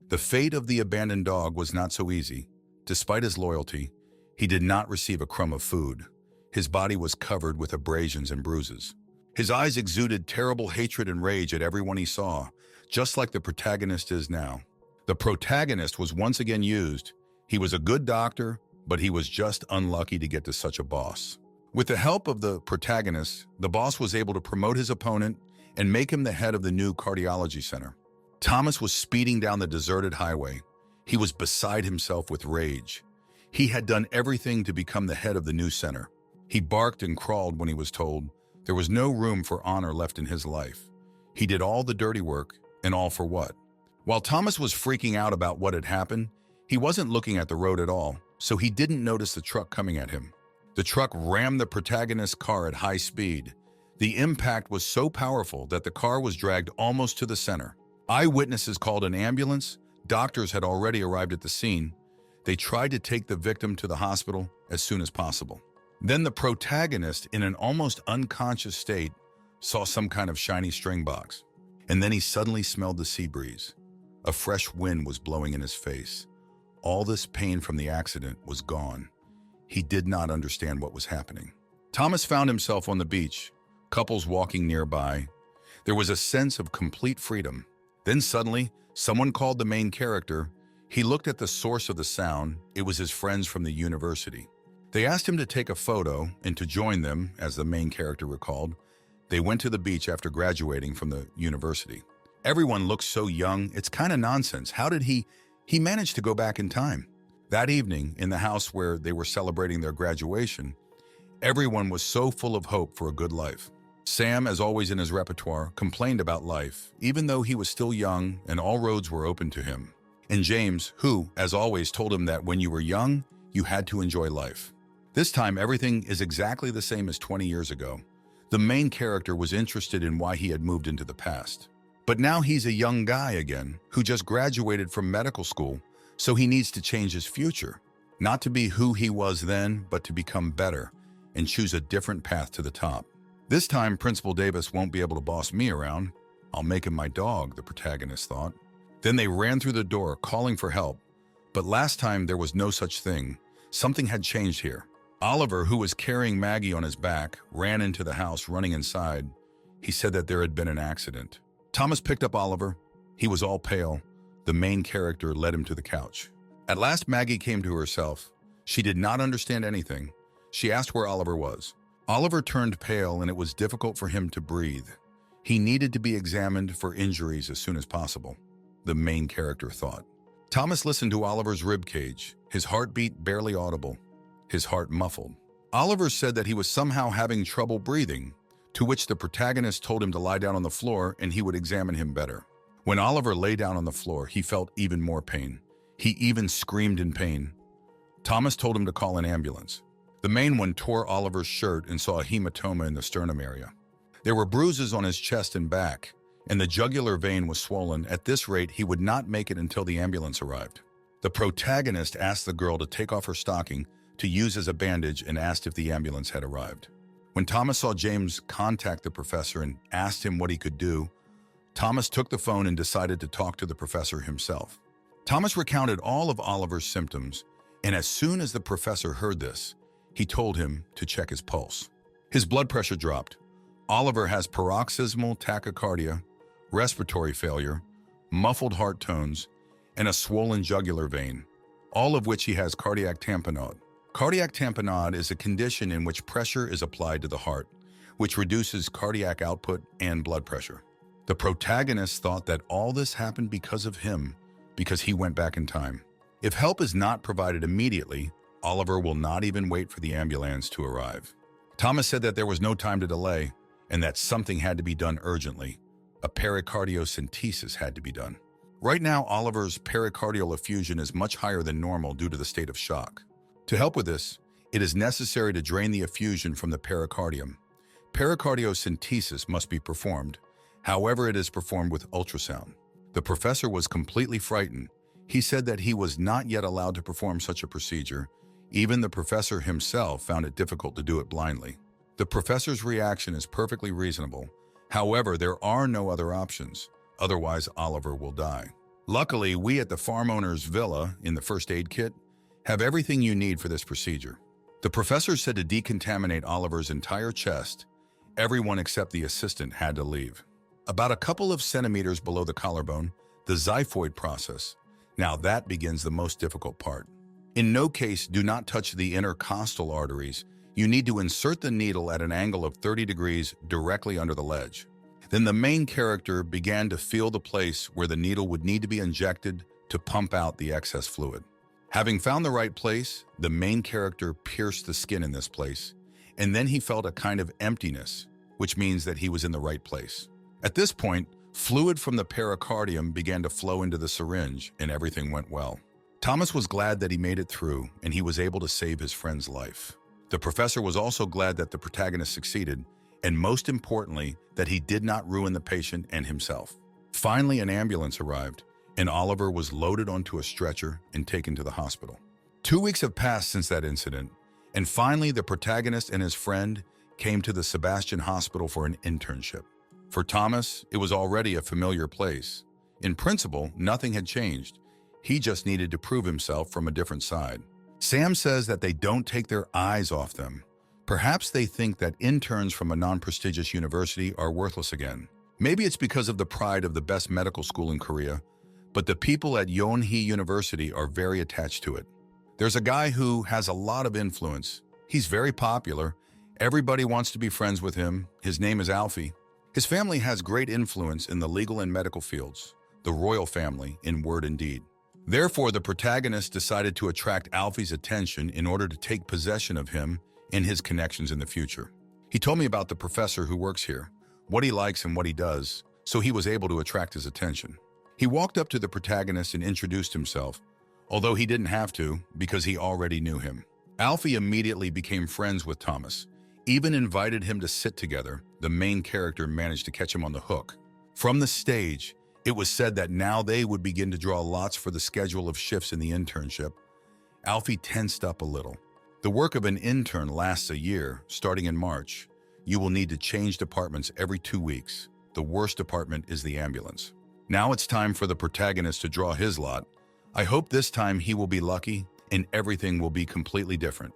The fate of the abandoned dog was not so easy. Despite his loyalty, he did not receive a crumb of food. His body was covered with abrasions and bruises. His eyes exuded terrible hatred and rage at everyone he saw, just like the protagonist is now. The protagonist was once again used. He was a good doctor, but he was just unlucky to get to such a boss. With the help of the protagonist, the boss was able to promote his opponent and make him the head of the new cardiology center. Thomas was speeding down the deserted highway. He was beside himself with rage. He had done everything to become the head of the new center. He barked and crawled when he was told there was no room for honor left in his life. He did all the dirty work, and all for what? While Thomas was freaking out about what had happened, he wasn't looking at the road at all, so he didn't notice the truck coming at him. The truck rammed the protagonist's car at high speed. The impact was so powerful that the car was dragged almost to the center. Eyewitnesses called an ambulance. Doctors had already arrived at the scene. They tried to take the victim to the hospital as soon as possible. Then the protagonist, in an almost unconscious state, saw some kind of shiny string box. And then he suddenly smelled the sea breeze. A fresh wind was blowing in his face. All this pain from the accident was gone. He did not understand what was happening. Thomas found himself on the beach, couples walking nearby. There was a sense of complete freedom. Then suddenly, someone called the main character. He looked at the source of the sound. It was his friends from the university. They asked him to take a photo and to join them, as the main character recalled. They went to the beach after graduating from the university. Everyone looks so young, it's kind of nonsense. How did he managed to go back in time? That evening, in the house where they were celebrating their graduation, everyone was so full of hope for a good life. Sam, as always in his repertoire, complained about life, even though he was still young and all roads were open to him. And James, who, as always, told him that when you were young, you had to enjoy life. This time, everything is exactly the same as 20 years ago. The main character was interested in why he had moved into the past. But now he's a young guy again, who just graduated from medical school, so he needs to change his future. Not to be who he was then, but to become better and choose a different path to the top. This time, Principal Davis won't be able to boss me around. I'll make him my dog, the protagonist thought. Then they ran through the door, calling for help. But last time, there was no such thing. Something had changed here. Oliver, who was carrying Maggie on his back, ran into the house, running inside. He said that there had been an accident. Thomas picked up Oliver. He was all pale. The main character led him to the couch. At last, Maggie came to herself. She did not understand anything. She asked where Oliver was. Oliver turned pale, and it was difficult for him to breathe. He needed to be examined for injuries as soon as possible, the main character thought. Thomas listened to Oliver's rib cage, his heartbeat barely audible, his heart muffled. Oliver said that he was somehow having trouble breathing, to which the protagonist told him to lie down on the floor and he would examine him better. When Oliver lay down on the floor, he felt even more pain. He even screamed in pain. Thomas told him to call an ambulance. The main one tore Oliver's shirt and saw a hematoma in the sternum area. There were bruises on his chest and back, and the jugular vein was swollen. At this rate, he would not make it until the ambulance arrived. The protagonist asked the girl to take off her stocking to use as a bandage and asked if the ambulance had arrived. When Thomas saw James contact the professor and asked him what he could do, Thomas took the phone and decided to talk to the professor himself. Thomas recounted all of Oliver's symptoms, and as soon as the professor heard this, he told him to check his pulse. His blood pressure dropped. Oliver has paroxysmal tachycardia, respiratory failure, muffled heart tones, and a swollen jugular vein, all of which he has cardiac tamponade. Cardiac tamponade is a condition in which pressure is applied to the heart, which reduces cardiac output and blood pressure. The protagonist thought that all this happened because of him, because he went back in time. If help is not provided immediately, Oliver will not even wait for the ambulance to arrive. Thomas said that there was no time to delay and that something had to be done urgently. A pericardiocentesis had to be done. Right now, Oliver's pericardial effusion is much higher than normal due to the state of shock. To help with this, it is necessary to drain the effusion from the pericardium. Pericardiocentesis must be performed. However, it is performed with ultrasound. The professor was completely frightened. He said that he was not yet allowed to perform such a procedure. Even the professor himself found it difficult to do it blindly. The professor's reaction is perfectly reasonable. However, there are no other options. Otherwise, Oliver will die. Luckily, we at the farm owner's villa in the first aid kit have everything you need for this procedure. The professor said to decontaminate Oliver's entire chest. Everyone except the assistant had to leave. About a couple of centimeters below the collarbone, the xiphoid process. Now that begins the most difficult part. In no case, do not touch the intercostal arteries. You need to insert the needle at an angle of 30 degrees directly under the ledge. Then the main character began to feel the place where the needle would need to be injected to pump out the excess fluid. Having found the right place, the main character pierced the skin in this place, and then he felt a kind of emptiness, which means that he was in the right place. At this point, fluid from the pericardium began to flow into the syringe, and everything went well. Thomas was glad that he made it through, and he was able to save his friend's life. The professor was also glad that the protagonist succeeded, and most importantly, that he did not ruin the patient and himself. Finally, an ambulance arrived, and Oliver was loaded onto a stretcher and taken to the hospital. 2 weeks have passed since that incident, and finally the protagonist and his friend came to the Sebastian Hospital for an internship. For Thomas, it was already a familiar place. In principle, nothing had changed. He just needed to prove himself from a different side. Sam says that they don't take their eyes off them. Perhaps they think that interns from a non-prestigious university are worthless again. Maybe it's because of the pride of the best medical school in Korea, but the people at Yonhee University are very attached to it. There's a guy who has a lot of influence. He's very popular. Everybody wants to be friends with him. His name is Alfie. His family has great influence in the legal and medical fields, the royal family in word and deed. Therefore, the protagonist decided to attract Alfie's attention in order to take possession of him and his connections in the future. He told me about the professor who works here, what he likes and what he does, so he was able to attract his attention. He walked up to the protagonist and introduced himself, although he didn't have to because he already knew him. Alfie immediately became friends with Thomas, even invited him to sit together. The main character managed to catch him on the hook. From the stage, it was said that now they would begin to draw lots for the schedule of shifts in the internship. Alfie tensed up a little. The work of an intern lasts a year, starting in March. You will need to change departments every 2 weeks. The worst department is the ambulance. Now it's time for the protagonist to draw his lot. I hope this time he will be lucky and everything will be completely different.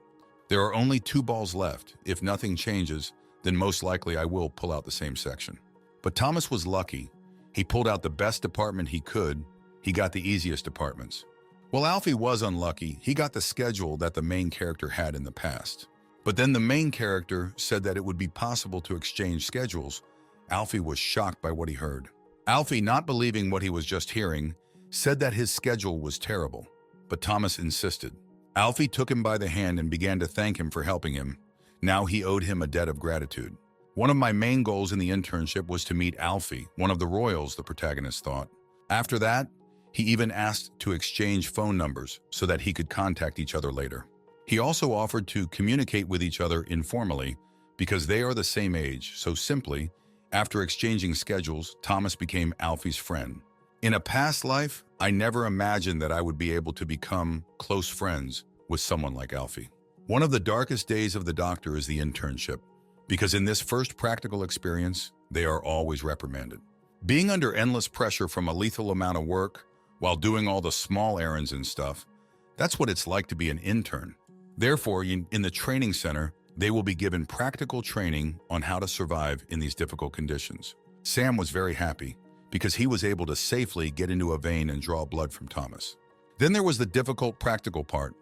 There are only 2 balls left. If nothing changes, then most likely I will pull out the same section. But Thomas was lucky. He pulled out the best department he could. He got the easiest departments. Well, Alfie was unlucky. He got the schedule that the main character had in the past. But then the main character said that it would be possible to exchange schedules. Alfie was shocked by what he heard. Alfie, not believing what he was just hearing, said that his schedule was terrible. But Thomas insisted. Alfie took him by the hand and began to thank him for helping him. Now he owed him a debt of gratitude. One of my main goals in the internship was to meet Alfie, one of the royals, the protagonist thought. After that, he even asked to exchange phone numbers so that he could contact each other later. He also offered to communicate with each other informally because they are the same age, so simply, after exchanging schedules, Thomas became Alfie's friend. In a past life, I never imagined that I would be able to become close friends with someone like Alfie. One of the darkest days of the doctor is the internship, because in this first practical experience, they are always reprimanded. Being under endless pressure from a lethal amount of work, while doing all the small errands and stuff, that's what it's like to be an intern. Therefore, in the training center, they will be given practical training on how to survive in these difficult conditions. Sam was very happy because he was able to safely get into a vein and draw blood from Thomas. Then there was the difficult practical part,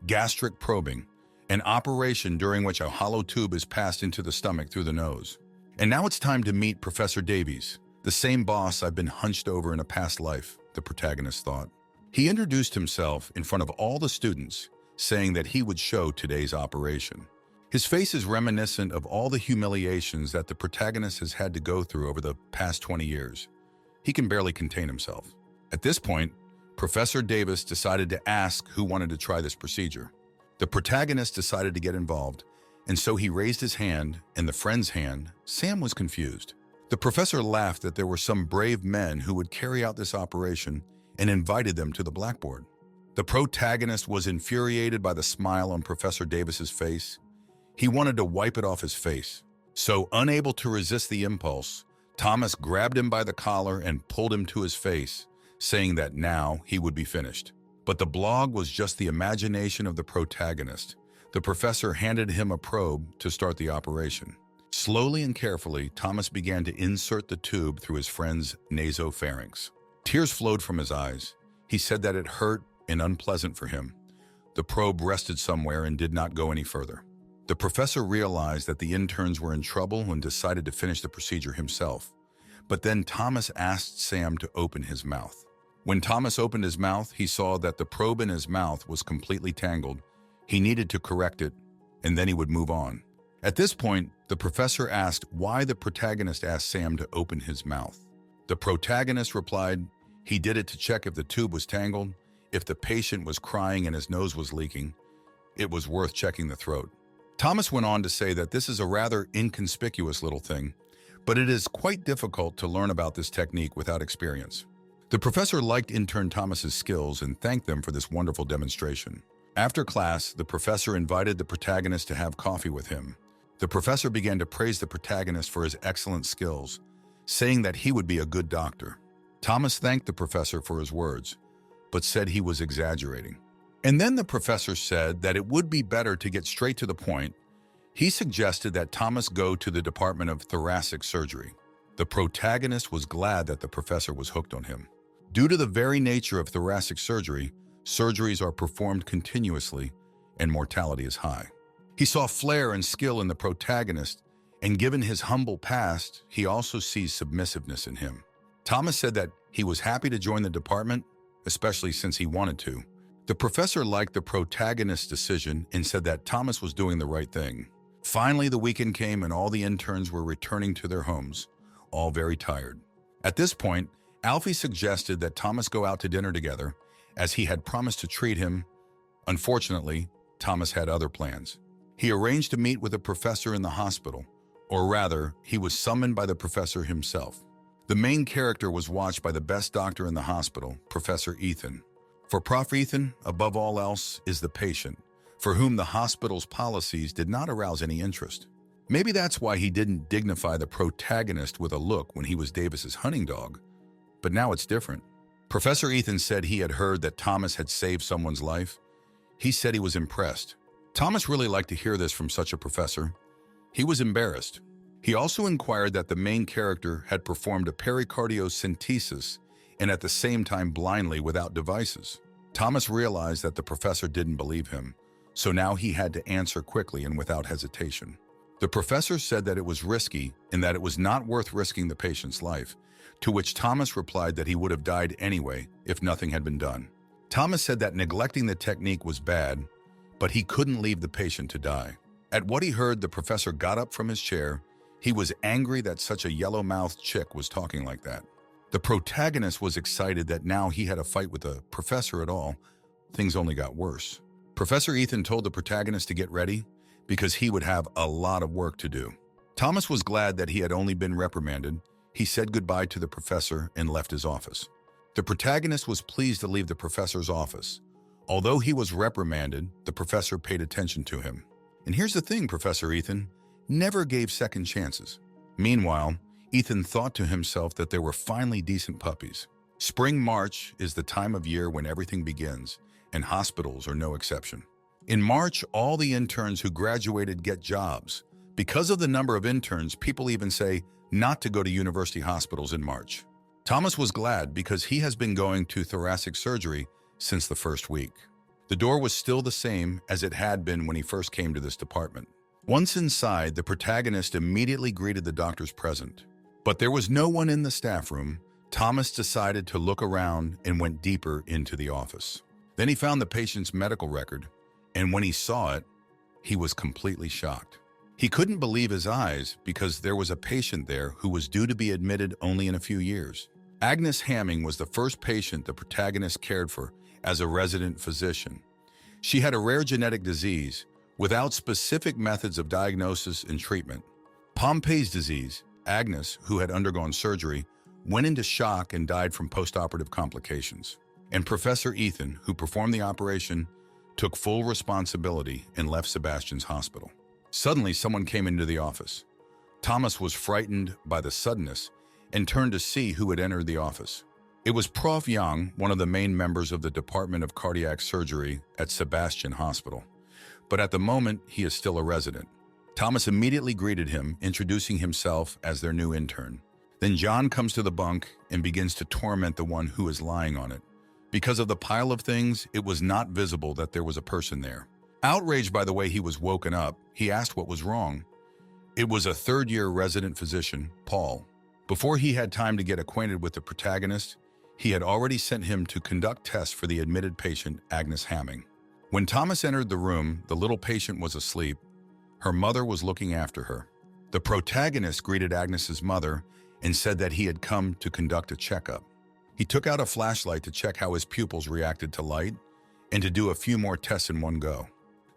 gastric probing, an operation during which a hollow tube is passed into the stomach through the nose. And now it's time to meet Professor Davies, the same boss I've been hunched over in a past life, the protagonist thought. He introduced himself in front of all the students, saying that he would show today's operation. His face is reminiscent of all the humiliations that the protagonist has had to go through over the past 20 years. He can barely contain himself. At this point, Professor Davis decided to ask who wanted to try this procedure. The protagonist decided to get involved, and so he raised his hand and the friend's hand. Sam was confused. The professor laughed that there were some brave men who would carry out this operation and invited them to the blackboard. The protagonist was infuriated by the smile on Professor Davis's face. He wanted to wipe it off his face. So, unable to resist the impulse, Thomas grabbed him by the collar and pulled him to his face, saying that now he would be finished. But the blog was just the imagination of the protagonist. The professor handed him a probe to start the operation. Slowly and carefully, Thomas began to insert the tube through his friend's nasopharynx. Tears flowed from his eyes. He said that it hurt and unpleasant for him. The probe rested somewhere and did not go any further. The professor realized that the interns were in trouble and decided to finish the procedure himself. But then Thomas asked Sam to open his mouth. When Thomas opened his mouth, he saw that the probe in his mouth was completely tangled. He needed to correct it, and then he would move on. At this point, the professor asked why the protagonist asked Sam to open his mouth. The protagonist replied, he did it to check if the tube was tangled, if the patient was crying and his nose was leaking. It was worth checking the throat. Thomas went on to say that this is a rather inconspicuous little thing, but it is quite difficult to learn about this technique without experience. The professor liked intern Thomas's skills and thanked them for this wonderful demonstration. After class, the professor invited the protagonist to have coffee with him. The professor began to praise the protagonist for his excellent skills, saying that he would be a good doctor. Thomas thanked the professor for his words, but said he was exaggerating. And then the professor said that it would be better to get straight to the point. He suggested that Thomas go to the Department of Thoracic Surgery. The protagonist was glad that the professor was hooked on him. Due to the very nature of thoracic surgery, surgeries are performed continuously and mortality is high. He saw flair and skill in the protagonist, and given his humble past, he also sees submissiveness in him. Thomas said that he was happy to join the department, especially since he wanted to. The professor liked the protagonist's decision and said that Thomas was doing the right thing. Finally, the weekend came and all the interns were returning to their homes, all very tired. At this point, Alfie suggested that Thomas go out to dinner together, as he had promised to treat him. Unfortunately, Thomas had other plans. He arranged to meet with a professor in the hospital, or rather, he was summoned by the professor himself. The main character was watched by the best doctor in the hospital, Professor Ethan. For Prof. Ethan, above all else, is the patient, for whom the hospital's policies did not arouse any interest. Maybe that's why he didn't dignify the protagonist with a look when he was Davis's hunting dog. But now it's different. Professor Ethan said he had heard that Thomas had saved someone's life. He said he was impressed. Thomas really liked to hear this from such a professor. He was embarrassed. He also inquired that the main character had performed a pericardiocentesis and at the same time blindly without devices. Thomas realized that the professor didn't believe him, so now he had to answer quickly and without hesitation. The professor said that it was risky and that it was not worth risking the patient's life, to which Thomas replied that he would have died anyway if nothing had been done. Thomas said that neglecting the technique was bad, but he couldn't leave the patient to die. At what he heard, the professor got up from his chair. He was angry that such a yellow-mouthed chick was talking like that. The protagonist was excited that now he had a fight with the professor at all. Things only got worse. Professor Ethan told the protagonist to get ready because he would have a lot of work to do. Thomas was glad that he had only been reprimanded. He said goodbye to the professor and left his office. The protagonist was pleased to leave the professor's office. Although he was reprimanded, the professor paid attention to him. And here's the thing, Professor Ethan never gave second chances. Meanwhile, Ethan thought to himself that there were finally decent puppies. Spring March is the time of year when everything begins, and hospitals are no exception. In March, all the interns who graduated get jobs. Because of the number of interns, people even say not to go to university hospitals in March. Thomas was glad because he has been going to thoracic surgery since the first week. The door was still the same as it had been when he first came to this department. Once inside, the protagonist immediately greeted the doctors present. But there was no one in the staff room. Thomas decided to look around and went deeper into the office. Then he found the patient's medical record, and when he saw it, he was completely shocked. He couldn't believe his eyes because there was a patient there who was due to be admitted only in a few years. Agnes Hamming was the first patient the protagonist cared for as a resident physician. She had a rare genetic disease without specific methods of diagnosis and treatment. Pompei's disease. Agnes, who had undergone surgery, went into shock and died from postoperative complications. And Professor Ethan, who performed the operation, took full responsibility and left Sebastian's hospital. Suddenly, someone came into the office. Thomas was frightened by the suddenness and turned to see who had entered the office. It was Prof. Yang, one of the main members of the Department of Cardiac Surgery at Sebastian Hospital. But at the moment, he is still a resident. Thomas immediately greeted him, introducing himself as their new intern. Then John comes to the bunk and begins to torment the one who is lying on it. Because of the pile of things, it was not visible that there was a person there. Outraged by the way he was woken up, he asked what was wrong. It was a third-year resident physician, Paul. Before he had time to get acquainted with the protagonist, he had already sent him to conduct tests for the admitted patient, Agnes Hamming. When Thomas entered the room, the little patient was asleep. Her mother was looking after her. The protagonist greeted Agnes's mother and said that he had come to conduct a checkup. He took out a flashlight to check how his pupils reacted to light and to do a few more tests in one go.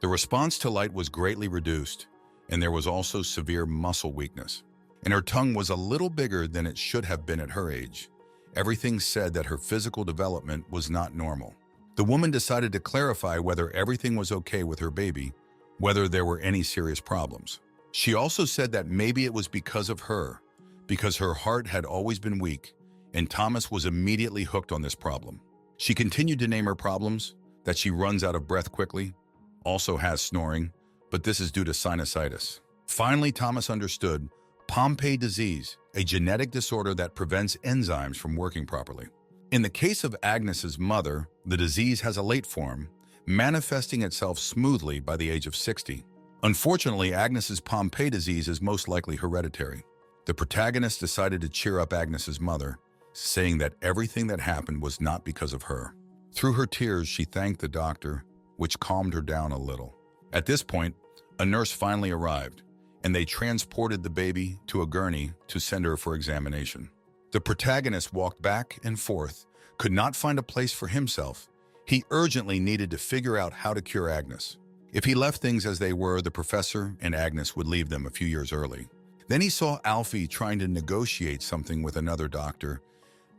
The response to light was greatly reduced, and there was also severe muscle weakness. And her tongue was a little bigger than it should have been at her age. Everything said that her physical development was not normal. The woman decided to clarify whether everything was okay with her baby, whether there were any serious problems. She also said that maybe it was because of her, because her heart had always been weak, and Thomas was immediately hooked on this problem. She continued to name her problems, that she runs out of breath quickly, also has snoring, but this is due to sinusitis. Finally, Thomas understood Pompe disease, a genetic disorder that prevents enzymes from working properly. In the case of Agnes's mother, the disease has a late form, manifesting itself smoothly by the age of 60. Unfortunately, Agnes's Pompe disease is most likely hereditary. The protagonist decided to cheer up Agnes's mother, saying that everything that happened was not because of her. Through her tears, she thanked the doctor, which calmed her down a little. At this point, a nurse finally arrived, and they transported the baby to a gurney to send her for examination. The protagonist walked back and forth, could not find a place for himself. He urgently needed to figure out how to cure Agnes. If he left things as they were, the professor and Agnes would leave them a few years early. Then he saw Alfie trying to negotiate something with another doctor,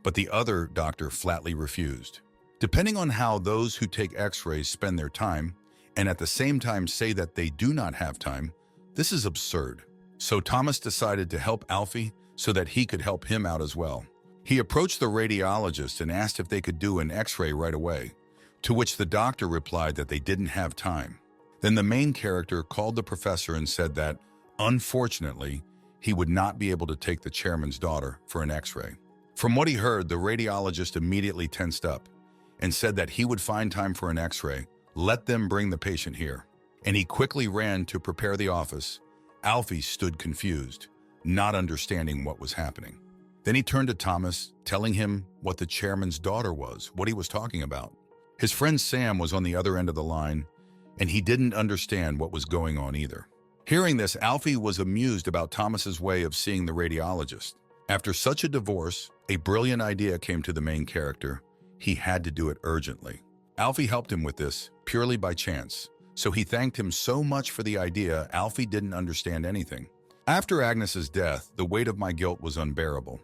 but the other doctor flatly refused. Depending on how those who take x-rays spend their time, and at the same time say that they do not have time, this is absurd. So Thomas decided to help Alfie so that he could help him out as well. He approached the radiologist and asked if they could do an x-ray right away, to which the doctor replied that they didn't have time. Then the main character called the professor and said that, unfortunately, he would not be able to take the chairman's daughter for an x-ray. From what he heard, the radiologist immediately tensed up and said that he would find time for an x-ray, let them bring the patient here. And he quickly ran to prepare the office. Alfie stood confused, not understanding what was happening. Then he turned to Thomas, telling him what the chairman's daughter was, what he was talking about. His friend Sam was on the other end of the line, and he didn't understand what was going on either. Hearing this, Alfie was amused about Thomas's way of seeing the radiologist. After such a divorce, a brilliant idea came to the main character. He had to do it urgently. Alfie helped him with this, purely by chance. So he thanked him so much for the idea, Alfie didn't understand anything. After Agnes's death, the weight of my guilt was unbearable,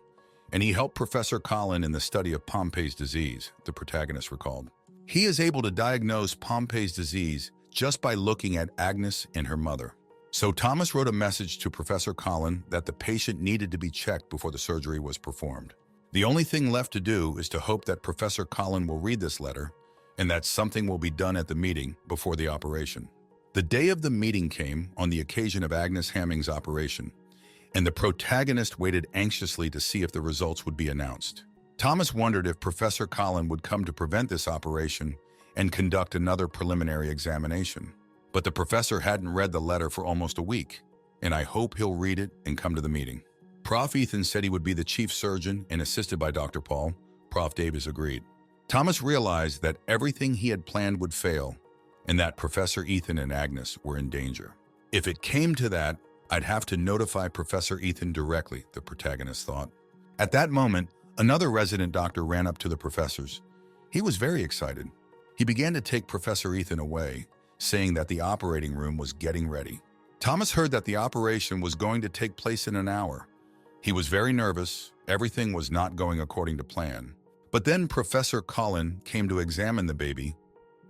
and he helped Professor Colin in the study of Pompe's disease, the protagonist recalled. He is able to diagnose Pompe's disease just by looking at Agnes and her mother. So Thomas wrote a message to Professor Colin that the patient needed to be checked before the surgery was performed. The only thing left to do is to hope that Professor Colin will read this letter and that something will be done at the meeting before the operation. The day of the meeting came on the occasion of Agnes Hamming's operation, and the protagonist waited anxiously to see if the results would be announced. Thomas wondered if Professor Colin would come to prevent this operation and conduct another preliminary examination. But the professor hadn't read the letter for almost a week, and I hope he'll read it and come to the meeting. Prof. Ethan said he would be the chief surgeon and assisted by Dr. Paul. Prof. Davis agreed. Thomas realized that everything he had planned would fail, and that Professor Ethan and Agnes were in danger. If it came to that, I'd have to notify Professor Ethan directly, the protagonist thought. At that moment, another resident doctor ran up to the professors. He was very excited. He began to take Professor Ethan away, saying that the operating room was getting ready. Thomas heard that the operation was going to take place in an hour. He was very nervous. Everything was not going according to plan. But then Professor Colin came to examine the baby.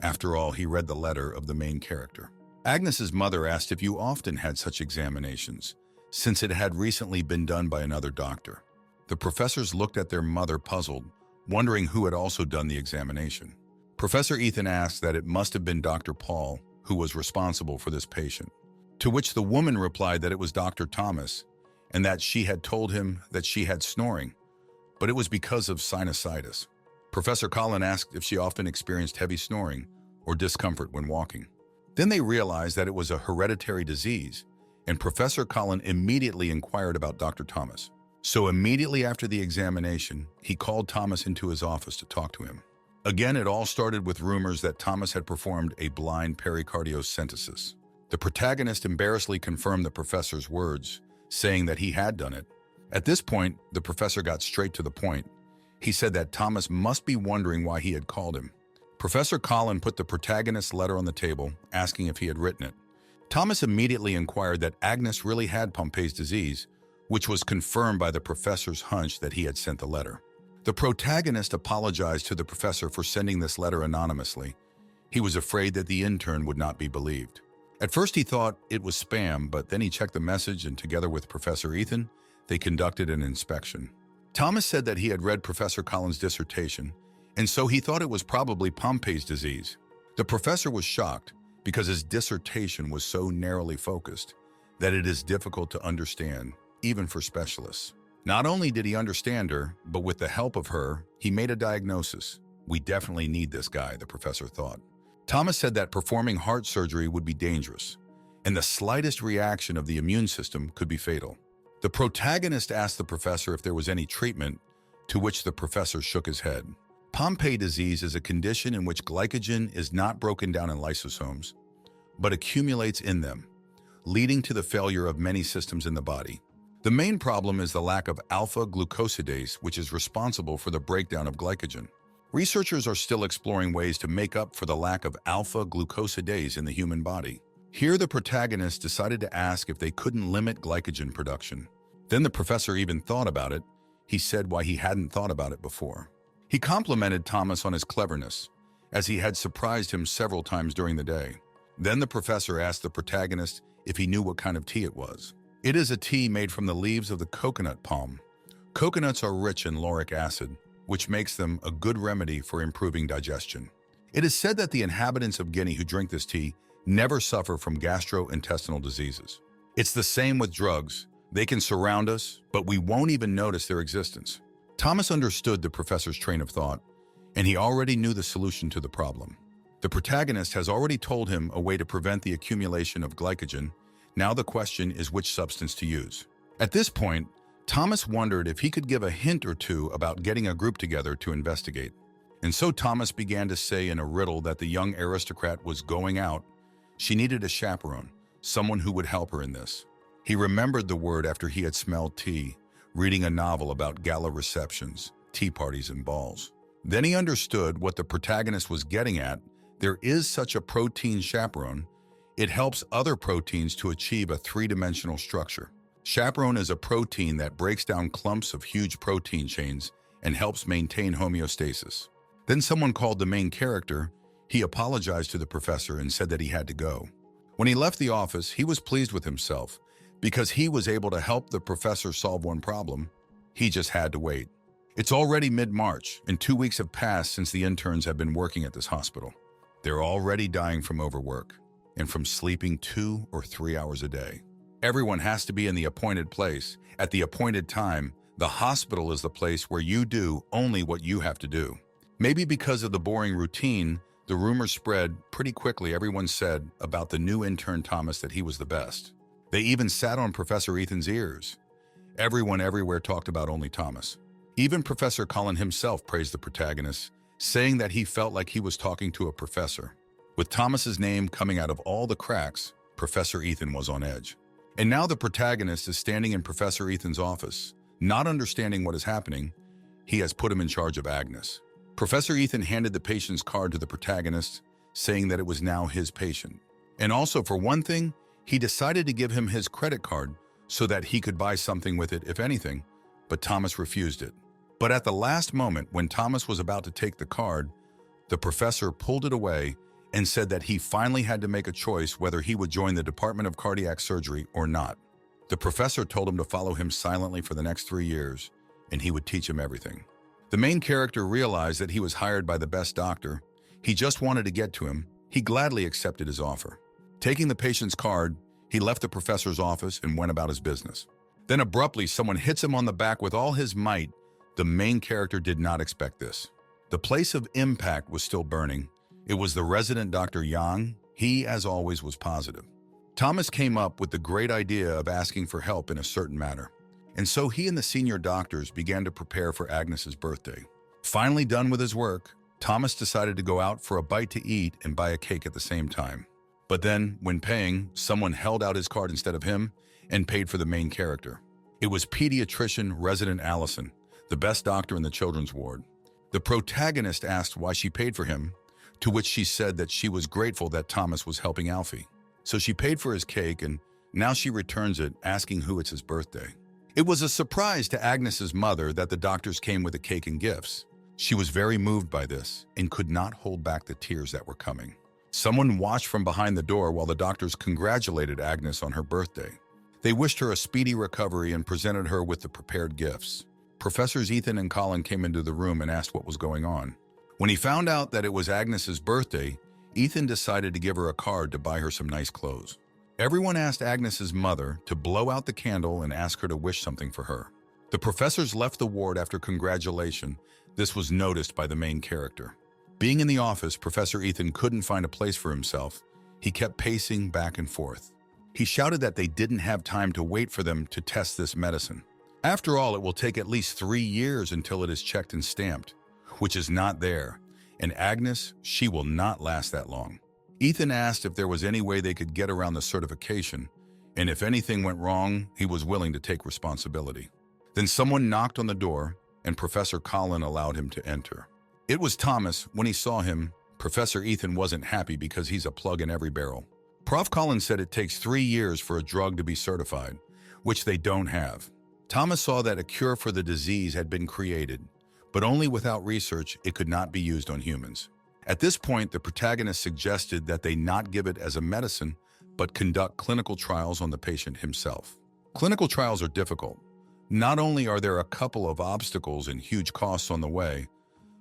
After all, he read the letter of the main character. Agnes's mother asked if you often had such examinations, since it had recently been done by another doctor. The professors looked at their mother puzzled, wondering who had also done the examination. Professor Ethan asked that it must have been Dr. Paul who was responsible for this patient, to which the woman replied that it was Dr. Thomas and that she had told him that she had snoring, but it was because of sinusitis. Professor Colin asked if she often experienced heavy snoring or discomfort when walking. Then they realized that it was a hereditary disease, and Professor Colin immediately inquired about Dr. Thomas. So immediately after the examination, he called Thomas into his office to talk to him. Again, it all started with rumors that Thomas had performed a blind pericardiocentesis. The protagonist embarrassedly confirmed the professor's words, saying that he had done it. At this point, the professor got straight to the point. He said that Thomas must be wondering why he had called him. Professor Colin put the protagonist's letter on the table, asking if he had written it. Thomas immediately inquired that Agnes really had Pompei's disease, which was confirmed by the professor's hunch that he had sent the letter. The protagonist apologized to the professor for sending this letter anonymously. He was afraid that the intern would not be believed. At first he thought it was spam, but then he checked the message and together with Professor Ethan, they conducted an inspection. Thomas said that he had read Professor Colin's dissertation, and so he thought it was probably Pompei's disease. The professor was shocked because his dissertation was so narrowly focused that it is difficult to understand, even for specialists. Not only did he understand her, but with the help of her, he made a diagnosis. We definitely need this guy, the professor thought. Thomas said that performing heart surgery would be dangerous, and the slightest reaction of the immune system could be fatal. The protagonist asked the professor if there was any treatment, to which the professor shook his head. Pompe disease is a condition in which glycogen is not broken down in lysosomes, but accumulates in them, leading to the failure of many systems in the body. The main problem is the lack of alpha-glucosidase, which is responsible for the breakdown of glycogen. Researchers are still exploring ways to make up for the lack of alpha-glucosidase in the human body. Here, the protagonist decided to ask if they couldn't limit glycogen production. Then the professor even thought about it. He said why he hadn't thought about it before. He complimented Thomas on his cleverness, as he had surprised him several times during the day. Then the professor asked the protagonist if he knew what kind of tea it was. It is a tea made from the leaves of the coconut palm. Coconuts are rich in lauric acid, which makes them a good remedy for improving digestion. It is said that the inhabitants of Guinea who drink this tea never suffer from gastrointestinal diseases. It's the same with drugs. They can surround us, but we won't even notice their existence. Thomas understood the professor's train of thought, and he already knew the solution to the problem. The protagonist has already told him a way to prevent the accumulation of glycogen. Now the question is which substance to use. At this point, Thomas wondered if he could give a hint or two about getting a group together to investigate. And so Thomas began to say in a riddle that the young aristocrat was going out. She needed a chaperone, someone who would help her in this. He remembered the word after he had smelled tea, reading a novel about gala receptions, tea parties, and balls. Then he understood what the protagonist was getting at. There is such a protein chaperone. It helps other proteins to achieve a three-dimensional structure. Chaperone is a protein that breaks down clumps of huge protein chains and helps maintain homeostasis. Then someone called the main character. He apologized to the professor and said that he had to go. When he left the office, he was pleased with himself because he was able to help the professor solve one problem. He just had to wait. It's already mid-March, and 2 weeks have passed since the interns have been working at this hospital. They're already dying from overwork and from sleeping 2 or 3 hours a day. Everyone has to be in the appointed place at the appointed time. The hospital is the place where you do only what you have to do. Maybe because of the boring routine, the rumors spread pretty quickly. Everyone said about the new intern Thomas that he was the best. They even sat on Professor Ethan's ears. Everyone everywhere talked about only Thomas. Even Professor Colin himself praised the protagonist, saying that he felt like he was talking to a professor. With Thomas's name coming out of all the cracks, Professor Ethan was on edge. And now the protagonist is standing in Professor Ethan's office, not understanding what is happening. He has put him in charge of Agnes. Professor Ethan handed the patient's card to the protagonist, saying that it was now his patient. And also, for one thing, he decided to give him his credit card so that he could buy something with it, if anything, but Thomas refused it. But at the last moment, when Thomas was about to take the card, the professor pulled it away and said that he finally had to make a choice whether he would join the Department of Cardiac Surgery or not. The professor told him to follow him silently for the next 3 years, and he would teach him everything. The main character realized that he was hired by the best doctor. He just wanted to get to him. He gladly accepted his offer. Taking the patient's card, he left the professor's office and went about his business. Then abruptly, someone hits him on the back with all his might. The main character did not expect this. The place of impact was still burning. It was the resident Dr. Yang. He, as always, was positive. Thomas came up with the great idea of asking for help in a certain matter. And so he and the senior doctors began to prepare for Agnes's birthday. Finally done with his work, Thomas decided to go out for a bite to eat and buy a cake at the same time. But then, when paying, someone held out his card instead of him and paid for the main character. It was pediatrician resident Allison, the best doctor in the children's ward. The protagonist asked why she paid for him, to which she said that she was grateful that Thomas was helping Alfie. So she paid for his cake, and now she returns it, asking who it's his birthday. It was a surprise to Agnes's mother that the doctors came with a cake and gifts. She was very moved by this and could not hold back the tears that were coming. Someone watched from behind the door while the doctors congratulated Agnes on her birthday. They wished her a speedy recovery and presented her with the prepared gifts. Professors Ethan and Colin came into the room and asked what was going on. When he found out that it was Agnes's birthday, Ethan decided to give her a card to buy her some nice clothes. Everyone asked Agnes's mother to blow out the candle and ask her to wish something for her. The professors left the ward after congratulation. This was noticed by the main character. Being in the office, Professor Ethan couldn't find a place for himself. He kept pacing back and forth. He shouted that they didn't have time to wait for them to test this medicine. After all, it will take at least 3 years until it is checked and stamped, which is not there. And Agnes, she will not last that long. Ethan asked if there was any way they could get around the certification, and if anything went wrong, he was willing to take responsibility. Then someone knocked on the door, and Professor Colin allowed him to enter. It was Thomas. When he saw him, Professor Ethan wasn't happy because he's a plug in every barrel. Prof. Colin said it takes 3 years for a drug to be certified, which they don't have. Thomas saw that a cure for the disease had been created, but only without research it could not be used on humans. At this point, the protagonist suggested that they not give it as a medicine, but conduct clinical trials on the patient himself. Clinical trials are difficult. Not only are there a couple of obstacles and huge costs on the way,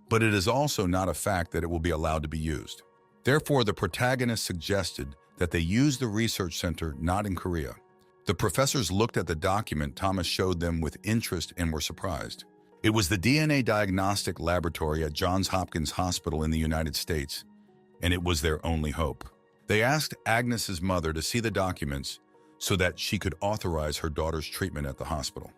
but it is also not a fact that it will be allowed to be used. Therefore, the protagonist suggested that they use the research center not in Korea. The professors looked at the document Thomas showed them with interest and were surprised. It was the DNA diagnostic laboratory at Johns Hopkins Hospital in the United States, and it was their only hope. They asked Agnes's mother to see the documents so that she could authorize her daughter's treatment at the hospital.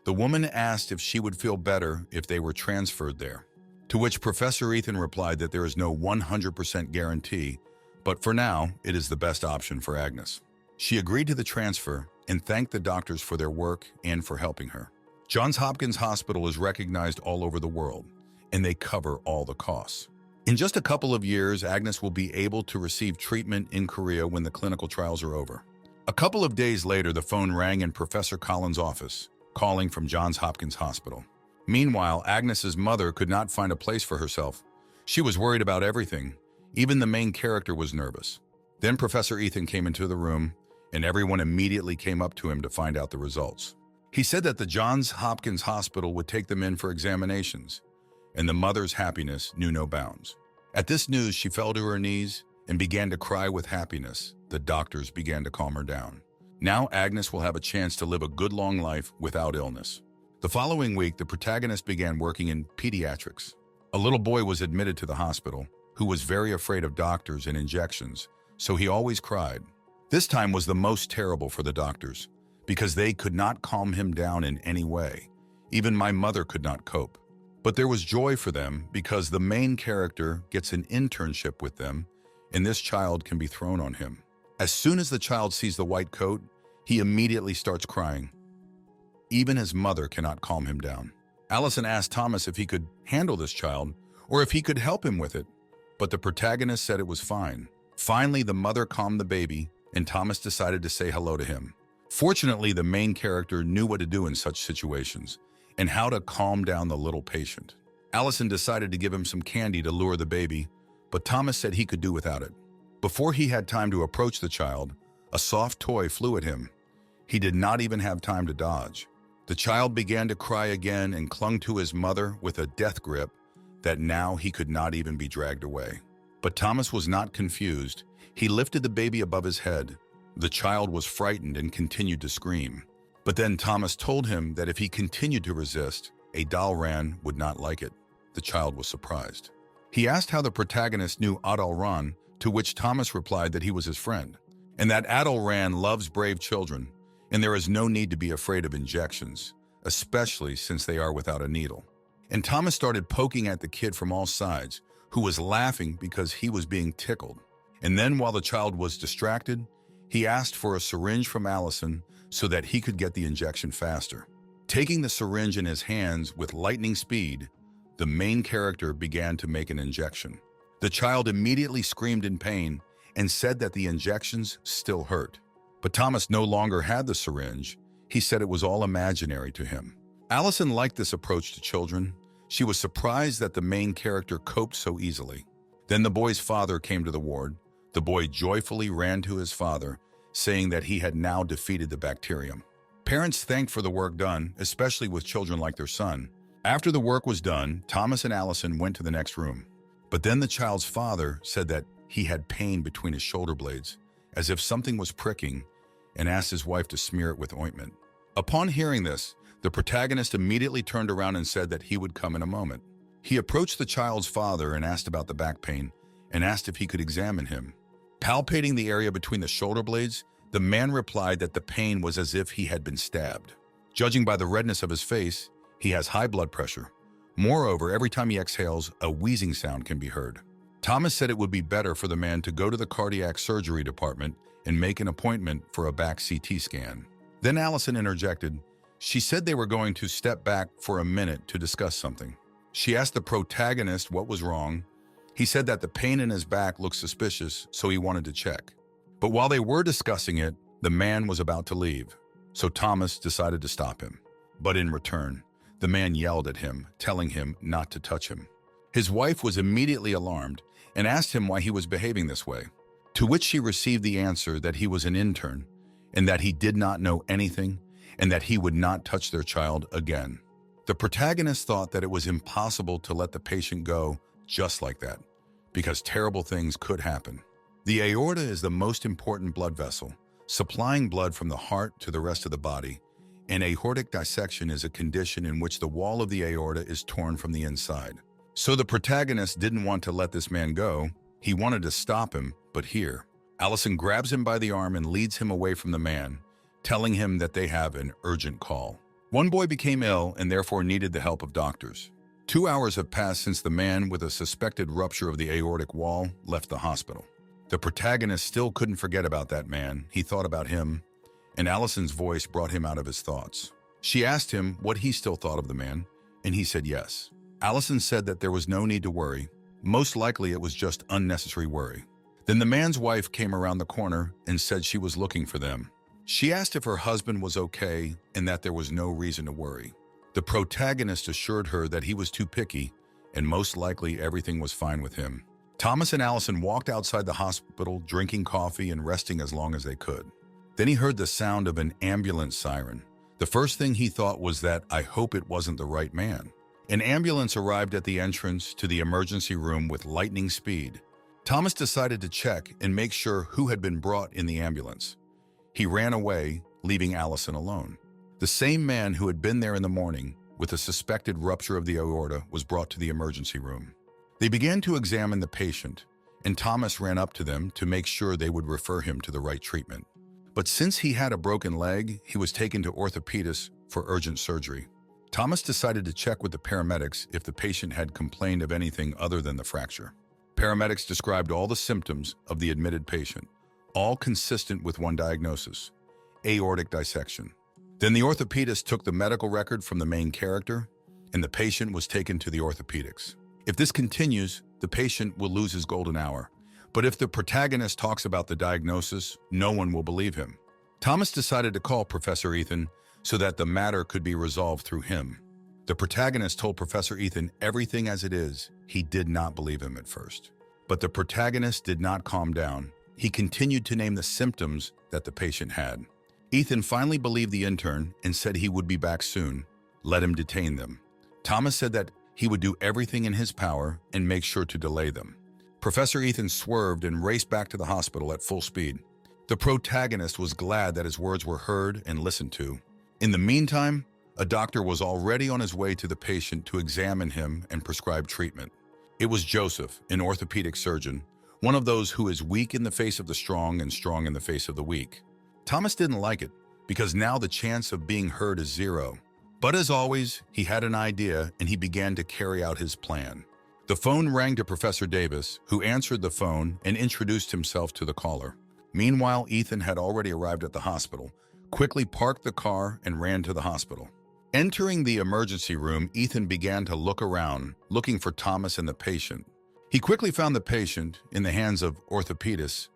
The woman asked if she would feel better if they were transferred there, to which Professor Ethan replied that there is no 100% guarantee, but for now, it is the best option for Agnes. She agreed to the transfer and thanked the doctors for their work and for helping her. Johns Hopkins Hospital is recognized all over the world, and they cover all the costs. In just a couple of years, Agnes will be able to receive treatment in Korea when the clinical trials are over. A couple of days later, the phone rang in Professor Colin's office, calling from Johns Hopkins Hospital. Meanwhile, Agnes's mother could not find a place for herself. She was worried about everything. Even the main character was nervous. Then Professor Ethan came into the room, and everyone immediately came up to him to find out the results. He said that the Johns Hopkins Hospital would take them in for examinations, and the mother's happiness knew no bounds. At this news, she fell to her knees and began to cry with happiness. The doctors began to calm her down. Now Agnes will have a chance to live a good long life without illness. The following week, the protagonist began working in pediatrics. A little boy was admitted to the hospital who was very afraid of doctors and injections, so he always cried. This time was the most terrible for the doctors because they could not calm him down in any way. Even my mother could not cope. But there was joy for them because the main character gets an internship with them, and this child can be thrown on him. As soon as the child sees the white coat, he immediately starts crying. Even his mother cannot calm him down. Allison asked Thomas if he could handle this child or if he could help him with it, but the protagonist said it was fine. Finally, the mother calmed the baby, and Thomas decided to say hello to him. Fortunately, the main character knew what to do in such situations and how to calm down the little patient. Allison decided to give him some candy to lure the baby, but Thomas said he could do without it. Before he had time to approach the child, a soft toy flew at him. He did not even have time to dodge. The child began to cry again and clung to his mother with a death grip that now he could not even be dragged away. But Thomas was not confused. He lifted the baby above his head. The child was frightened and continued to scream. But then Thomas told him that if he continued to resist, a doll Ran would not like it. The child was surprised. He asked how the protagonist knew Adal Ran, to which Thomas replied that he was his friend, and that Adal Ran loves brave children, and there is no need to be afraid of injections, especially since they are without a needle. And Thomas started poking at the kid from all sides, who was laughing because he was being tickled. And then while the child was distracted, he asked for a syringe from Allison so that he could get the injection faster. Taking the syringe in his hands with lightning speed, the main character began to make an injection. The child immediately screamed in pain and said that the injections still hurt. But Thomas no longer had the syringe. He said it was all imaginary to him. Allison liked this approach to children. She was surprised that the main character coped so easily. Then the boy's father came to the ward. The boy joyfully ran to his father, saying that he had now defeated the bacterium. Parents thanked for the work done, especially with children like their son. After the work was done, Thomas and Allison went to the next room. But then the child's father said that he had pain between his shoulder blades, as if something was pricking, and asked his wife to smear it with ointment. Upon hearing this, the protagonist immediately turned around and said that he would come in a moment. He approached the child's father and asked about the back pain, and asked if he could examine him. Palpating the area between the shoulder blades, the man replied that the pain was as if he had been stabbed. Judging by the redness of his face, he has high blood pressure. Moreover, every time he exhales, a wheezing sound can be heard. Thomas said it would be better for the man to go to the cardiac surgery department and make an appointment for a back CT scan. Then Allison interjected. She said they were going to step back for a minute to discuss something. She asked the protagonist what was wrong. He said that the pain in his back looked suspicious, so he wanted to check. But while they were discussing it, the man was about to leave, so Thomas decided to stop him. But in return, the man yelled at him, telling him not to touch him. His wife was immediately alarmed and asked him why he was behaving this way, to which she received the answer that he was an intern and that he did not know anything and that he would not touch their child again. The protagonist thought that it was impossible to let the patient go just like that, because terrible things could happen. The aorta is the most important blood vessel, supplying blood from the heart to the rest of the body. An aortic dissection is a condition in which the wall of the aorta is torn from the inside. So the protagonist didn't want to let this man go. He wanted to stop him, but here, Allison grabs him by the arm and leads him away from the man, telling him that they have an urgent call. One boy became ill and therefore needed the help of doctors. 2 hours have passed since the man with a suspected rupture of the aortic wall left the hospital. The protagonist still couldn't forget about that man. He thought about him, and Allison's voice brought him out of his thoughts. She asked him what he still thought of the man, and he said yes. Allison said that there was no need to worry. Most likely it was just unnecessary worry. Then the man's wife came around the corner and said she was looking for them. She asked if her husband was okay and that there was no reason to worry. The protagonist assured her that he was too picky and most likely everything was fine with him. Thomas and Allison walked outside the hospital, drinking coffee and resting as long as they could. Then he heard the sound of an ambulance siren. The first thing he thought was that, I hope it wasn't the right man. An ambulance arrived at the entrance to the emergency room with lightning speed. Thomas decided to check and make sure who had been brought in the ambulance. He ran away, leaving Allison alone. The same man who had been there in the morning with a suspected rupture of the aorta was brought to the emergency room. They began to examine the patient, and Thomas ran up to them to make sure they would refer him to the right treatment. But since he had a broken leg, he was taken to orthopedists for urgent surgery. Thomas decided to check with the paramedics if the patient had complained of anything other than the fracture. Paramedics described all the symptoms of the admitted patient, all consistent with one diagnosis: aortic dissection. Then the orthopedist took the medical record from the main character, and the patient was taken to the orthopedics. If this continues, the patient will lose his golden hour. But if the protagonist talks about the diagnosis, no one will believe him. Thomas decided to call Professor Ethan so that the matter could be resolved through him. The protagonist told Professor Ethan everything as it is. He did not believe him at first. But the protagonist did not calm down. He continued to name the symptoms that the patient had. Ethan finally believed the intern and said he would be back soon. Let him detain them. Thomas said that he would do everything in his power and make sure to delay them. Professor Ethan swerved and raced back to the hospital at full speed. The protagonist was glad that his words were heard and listened to. In the meantime, a doctor was already on his way to the patient to examine him and prescribe treatment. It was Joseph, an orthopedic surgeon, one of those who is weak in the face of the strong and strong in the face of the weak. Thomas didn't like it, because now the chance of being heard is zero. But as always, he had an idea and he began to carry out his plan. The phone rang to Professor Davis, who answered the phone and introduced himself to the caller. Meanwhile, Ethan had already arrived at the hospital, quickly parked the car and ran to the hospital. Entering the emergency room, Ethan began to look around, looking for Thomas and the patient. He quickly found the patient in the hands of orthopedists,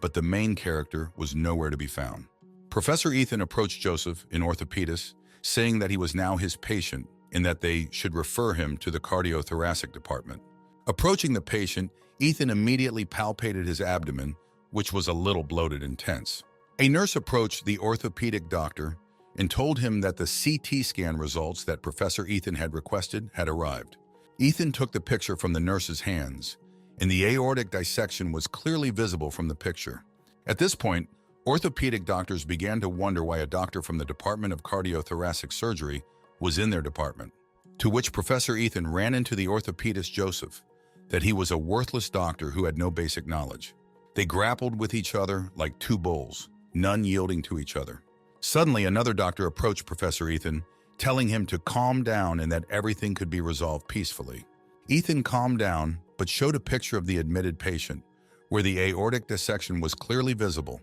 but the main character was nowhere to be found. Professor Ethan approached Joseph, an orthopedist, saying that he was now his patient and that they should refer him to the cardiothoracic department. Approaching the patient, Ethan immediately palpated his abdomen, which was a little bloated and tense. A nurse approached the orthopedic doctor and told him that the CT scan results that Professor Ethan had requested had arrived. Ethan took the picture from the nurse's hands, and the aortic dissection was clearly visible from the picture. At this point, orthopedic doctors began to wonder why a doctor from the Department of Cardiothoracic Surgery was in their department, to which Professor Ethan ran into the orthopedist Joseph, that he was a worthless doctor who had no basic knowledge. They grappled with each other like two bulls, none yielding to each other. Suddenly, another doctor approached Professor Ethan, telling him to calm down and that everything could be resolved peacefully. Ethan calmed down, but showed a picture of the admitted patient, where the aortic dissection was clearly visible,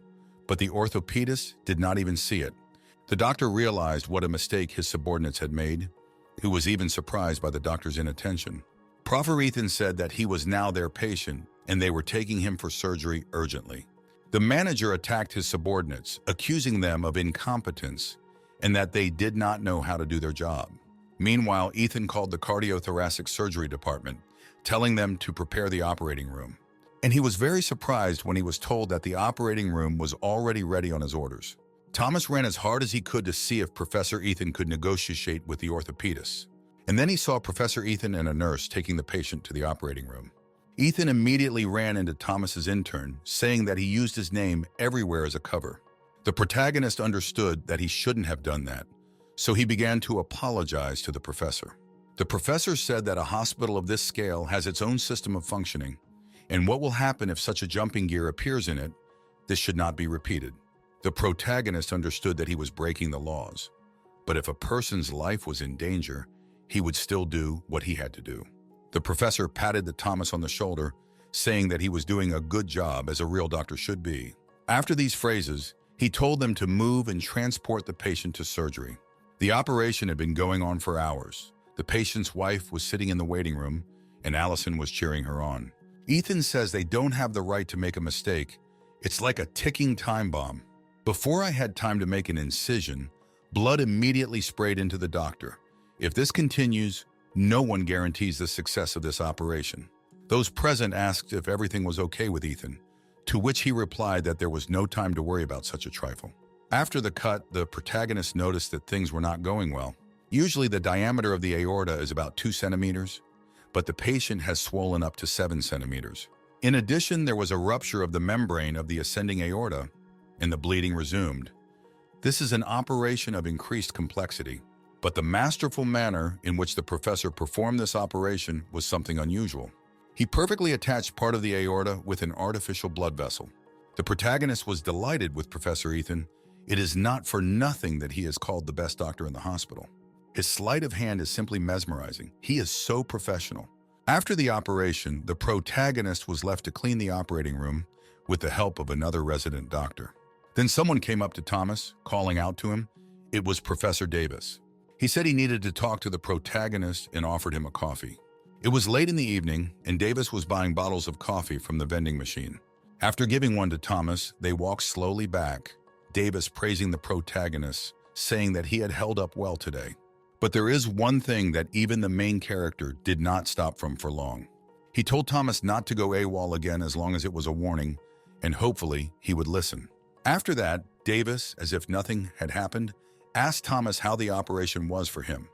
but the orthopedist did not even see it. The doctor realized what a mistake his subordinates had made, who was even surprised by the doctor's inattention. Prof. Ethan said that he was now their patient and they were taking him for surgery urgently. The manager attacked his subordinates, accusing them of incompetence and that they did not know how to do their job. Meanwhile, Ethan called the cardiothoracic surgery department, telling them to prepare the operating room. And he was very surprised when he was told that the operating room was already ready on his orders. Thomas ran as hard as he could to see if Professor Ethan could negotiate with the orthopedist. And then he saw Professor Ethan and a nurse taking the patient to the operating room. Ethan immediately ran into Thomas's intern, saying that he used his name everywhere as a cover. The protagonist understood that he shouldn't have done that, so he began to apologize to the professor. The professor said that a hospital of this scale has its own system of functioning, and what will happen if such a jumping gear appears in it, this should not be repeated. The protagonist understood that he was breaking the laws, but if a person's life was in danger, he would still do what he had to do. The professor patted Thomas on the shoulder, saying that he was doing a good job as a real doctor should be. After these phrases, he told them to move and transport the patient to surgery. The operation had been going on for hours. The patient's wife was sitting in the waiting room, and Allison was cheering her on. Ethan says they don't have the right to make a mistake. It's like a ticking time bomb. Before I had time to make an incision, blood immediately sprayed into the doctor. If this continues, no one guarantees the success of this operation. Those present asked if everything was okay with Ethan, to which he replied that there was no time to worry about such a trifle. After the cut, the protagonist noticed that things were not going well. Usually the diameter of the aorta is about 2 centimeters, but the patient has swollen up to 7 centimeters. In addition, there was a rupture of the membrane of the ascending aorta, and the bleeding resumed. This is an operation of increased complexity, but the masterful manner in which the professor performed this operation was something unusual. He perfectly attached part of the aorta with an artificial blood vessel. The protagonist was delighted with Professor Ethan. It is not for nothing that he is called the best doctor in the hospital. His sleight of hand is simply mesmerizing. He is so professional. After the operation, the protagonist was left to clean the operating room with the help of another resident doctor. Then someone came up to Thomas, calling out to him. It was Professor Davis. He said he needed to talk to the protagonist and offered him a coffee. It was late in the evening, and Davis was buying bottles of coffee from the vending machine. After giving one to Thomas, they walked slowly back, Davis praising the protagonist, saying that he had held up well today. But there is one thing that even the main character did not stop from for long. He told Thomas not to go AWOL again as long as it was a warning, and hopefully he would listen. After that, Davis, as if nothing had happened, asked Thomas how the operation was for him.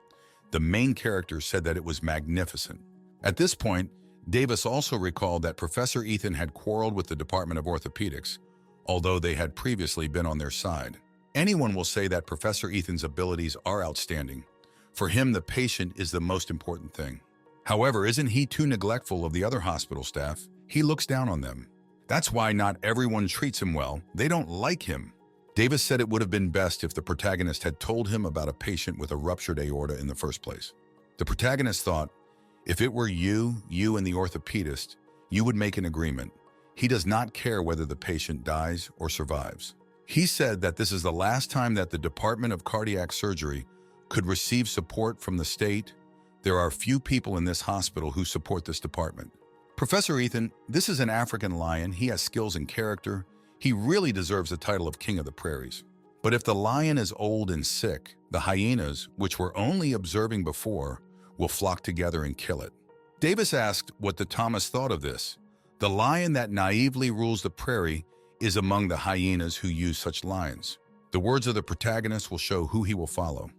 The main character said that it was magnificent. At this point, Davis also recalled that Professor Ethan had quarreled with the Department of Orthopedics, although they had previously been on their side. Anyone will say that Professor Ethan's abilities are outstanding. For him, the patient is the most important thing. However, isn't he too neglectful of the other hospital staff? He looks down on them. That's why not everyone treats him well. They don't like him. Davis said it would have been best if the protagonist had told him about a patient with a ruptured aorta in the first place. The protagonist thought, if it were you and the orthopedist, you would make an agreement. He does not care whether the patient dies or survives. He said that this is the last time that the Department of Cardiac Surgery could receive support from the state. There are few people in this hospital who support this department. Professor Ethan, this is an African lion. He has skills and character. He really deserves the title of King of the Prairies. But if the lion is old and sick, the hyenas, which were only observing before, will flock together and kill it. Davis asked what the Thomas thought of this. The lion that naively rules the prairie is among the hyenas who use such lions. The words of the protagonist will show who he will follow.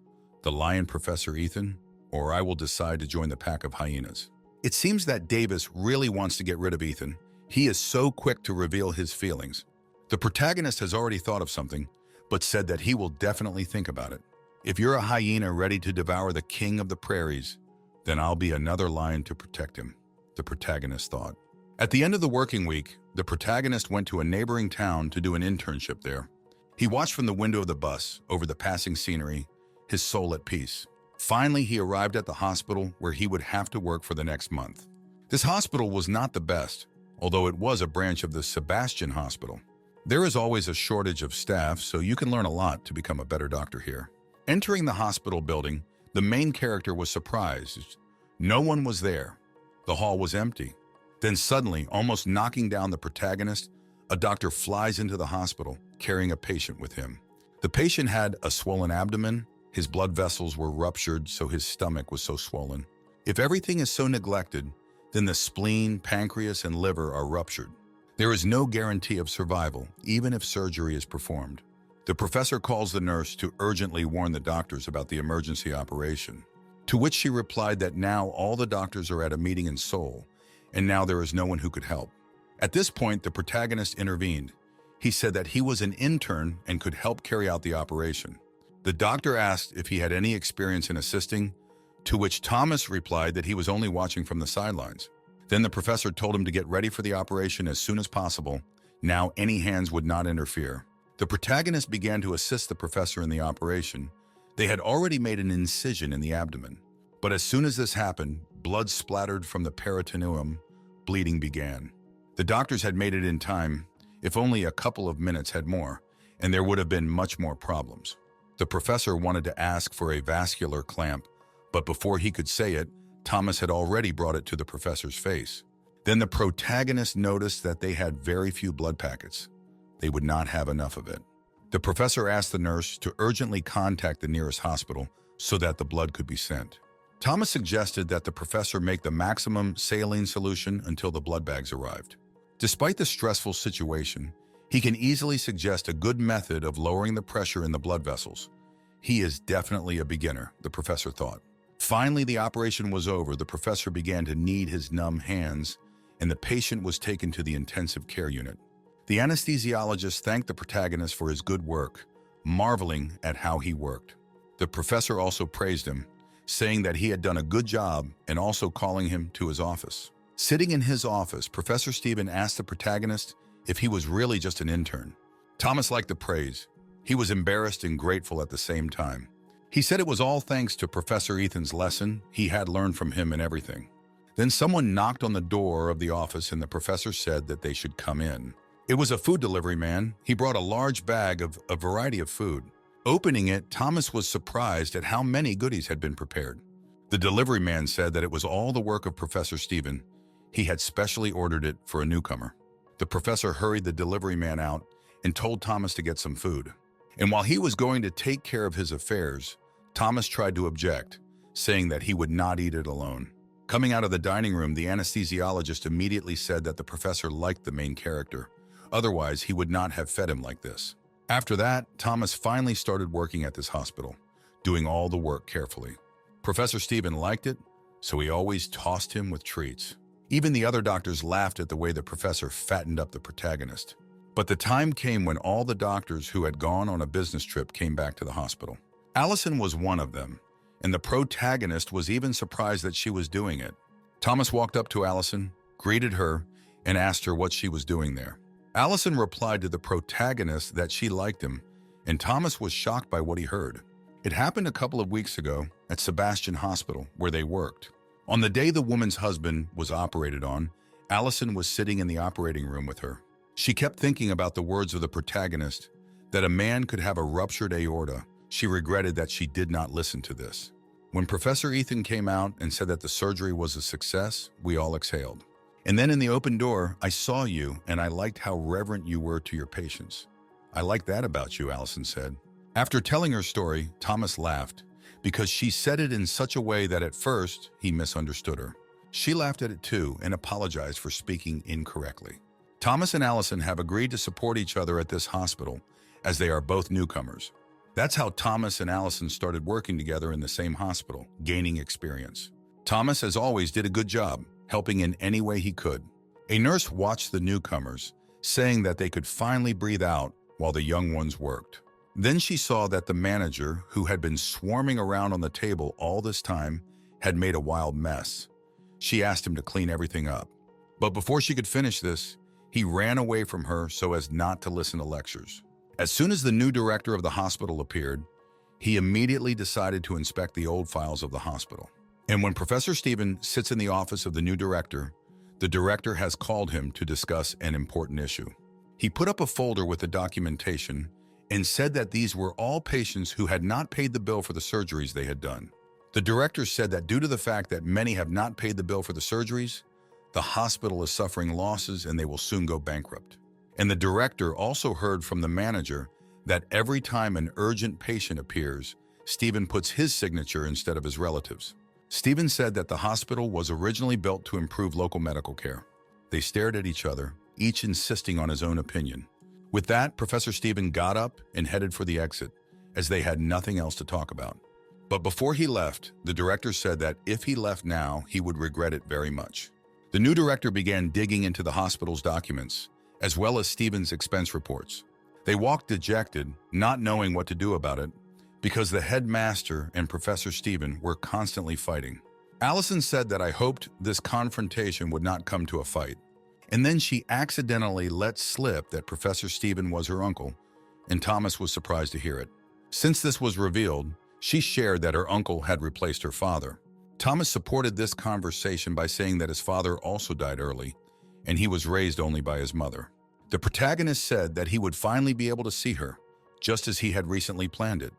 The lion Professor Ethan, or I will decide to join the pack of hyenas. It seems that Davis really wants to get rid of Ethan. He is so quick to reveal his feelings. The protagonist has already thought of something, but said that he will definitely think about it. If you're a hyena ready to devour the king of the prairies, then I'll be another lion to protect him, the protagonist thought. At the end of the working week, the protagonist went to a neighboring town to do an internship there. He watched from the window of the bus over the passing scenery, his soul at peace. Finally, he arrived at the hospital where he would have to work for the next month. This hospital was not the best, although it was a branch of the Sebastian Hospital. There is always a shortage of staff, so you can learn a lot to become a better doctor here. Entering the hospital building, the main character was surprised. No one was there. The hall was empty. Then suddenly, almost knocking down the protagonist, a doctor flies into the hospital, carrying a patient with him. The patient had a swollen abdomen. His blood vessels were ruptured, so his stomach was so swollen. If everything is so neglected, then the spleen, pancreas, and liver are ruptured. There is no guarantee of survival, even if surgery is performed. The professor calls the nurse to urgently warn the doctors about the emergency operation, to which she replied that now all the doctors are at a meeting in Seoul, and now there is no one who could help. At this point, the protagonist intervened. He said that he was an intern and could help carry out the operation. The doctor asked if he had any experience in assisting, to which Thomas replied that he was only watching from the sidelines. Then the professor told him to get ready for the operation as soon as possible. Now any hands would not interfere. The protagonist began to assist the professor in the operation. They had already made an incision in the abdomen. But as soon as this happened, blood splattered from the peritoneum. Bleeding began. The doctors had made it in time. If only a couple of minutes had more, and there would have been much more problems. The professor wanted to ask for a vascular clamp, but before he could say it, Thomas had already brought it to the professor's face. Then the protagonist noticed that they had very few blood packets. They would not have enough of it. The professor asked the nurse to urgently contact the nearest hospital so that the blood could be sent. Thomas suggested that the professor make the maximum saline solution until the blood bags arrived. Despite the stressful situation, he can easily suggest a good method of lowering the pressure in the blood vessels. He is definitely a beginner, the professor thought. Finally, the operation was over. The professor began to knead his numb hands, and the patient was taken to the intensive care unit. The anesthesiologist thanked the protagonist for his good work, marveling at how he worked. The professor also praised him, saying that he had done a good job and also calling him to his office. Sitting in his office, Professor Stephen asked the protagonist if he was really just an intern. Thomas liked the praise. He was embarrassed and grateful at the same time. He said it was all thanks to Professor Ethan's lesson. He had learned from him and everything. Then someone knocked on the door of the office and the professor said that they should come in. It was a food delivery man. He brought a large bag of a variety of food. Opening it, Thomas was surprised at how many goodies had been prepared. The delivery man said that it was all the work of Professor Stephen. He had specially ordered it for a newcomer. The professor hurried the delivery man out and told Thomas to get some food. And while he was going to take care of his affairs, Thomas tried to object, saying that he would not eat it alone. Coming out of the dining room, the anesthesiologist immediately said that the professor liked the main character. Otherwise, he would not have fed him like this. After that, Thomas finally started working at this hospital, doing all the work carefully. Professor Stephen liked it, so he always tossed him with treats. Even the other doctors laughed at the way the professor fattened up the protagonist. But the time came when all the doctors who had gone on a business trip came back to the hospital. Allison was one of them, and the protagonist was even surprised that she was doing it. Thomas walked up to Allison, greeted her, and asked her what she was doing there. Allison replied to the protagonist that she liked him, and Thomas was shocked by what he heard. It happened a couple of weeks ago at Sebastian Hospital, where they worked. On the day the woman's husband was operated on, Allison was sitting in the operating room with her. She kept thinking about the words of the protagonist, that a man could have a ruptured aorta. She regretted that she did not listen to this. When Professor Ethan came out and said that the surgery was a success, we all exhaled. And then in the open door, I saw you, and I liked how reverent you were to your patients. I like that about you, Allison said. After telling her story, Thomas laughed, because she said it in such a way that at first, he misunderstood her. She laughed at it too and apologized for speaking incorrectly. Thomas and Allison have agreed to support each other at this hospital, as they are both newcomers. That's how Thomas and Allison started working together in the same hospital, gaining experience. Thomas, as always, did a good job, helping in any way he could. A nurse watched the newcomers, saying that they could finally breathe out while the young ones worked. Then she saw that the manager, who had been swarming around on the table all this time, had made a wild mess. She asked him to clean everything up. But before she could finish this, he ran away from her so as not to listen to lectures. As soon as the new director of the hospital appeared, he immediately decided to inspect the old files of the hospital. And when Professor Stephen sits in the office of the new director, the director has called him to discuss an important issue. He put up a folder with the documentation and said that these were all patients who had not paid the bill for the surgeries they had done. The director said that due to the fact that many have not paid the bill for the surgeries, the hospital is suffering losses and they will soon go bankrupt. And the director also heard from the manager that every time an urgent patient appears, Stephen puts his signature instead of his relatives. Stephen said that the hospital was originally built to improve local medical care. They stared at each other, each insisting on his own opinion. With that, Professor Stephen got up and headed for the exit, as they had nothing else to talk about. But before he left, the director said that if he left now, he would regret it very much. The new director began digging into the hospital's documents, as well as Stephen's expense reports. They walked dejected, not knowing what to do about it, because the headmaster and Professor Stephen were constantly fighting. Allison said that I hoped this confrontation would not come to a fight. And then she accidentally let slip that Professor Stephen was her uncle, and Thomas was surprised to hear it. Since this was revealed, she shared that her uncle had replaced her father. Thomas supported this conversation by saying that his father also died early, and he was raised only by his mother. The protagonist said that he would finally be able to see her, just as he had recently planned it.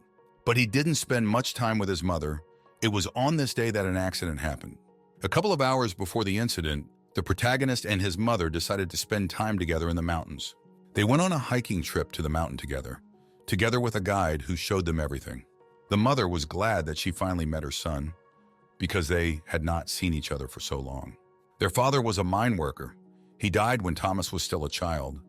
But he didn't spend much time with his mother. It was on this day that an accident happened. A couple of hours before the incident, the protagonist and his mother decided to spend time together in the mountains. They went on a hiking trip to the mountain together with a guide who showed them everything. The mother was glad that she finally met her son, because they had not seen each other for so long. Their father was a mine worker. He died when Thomas was still a child.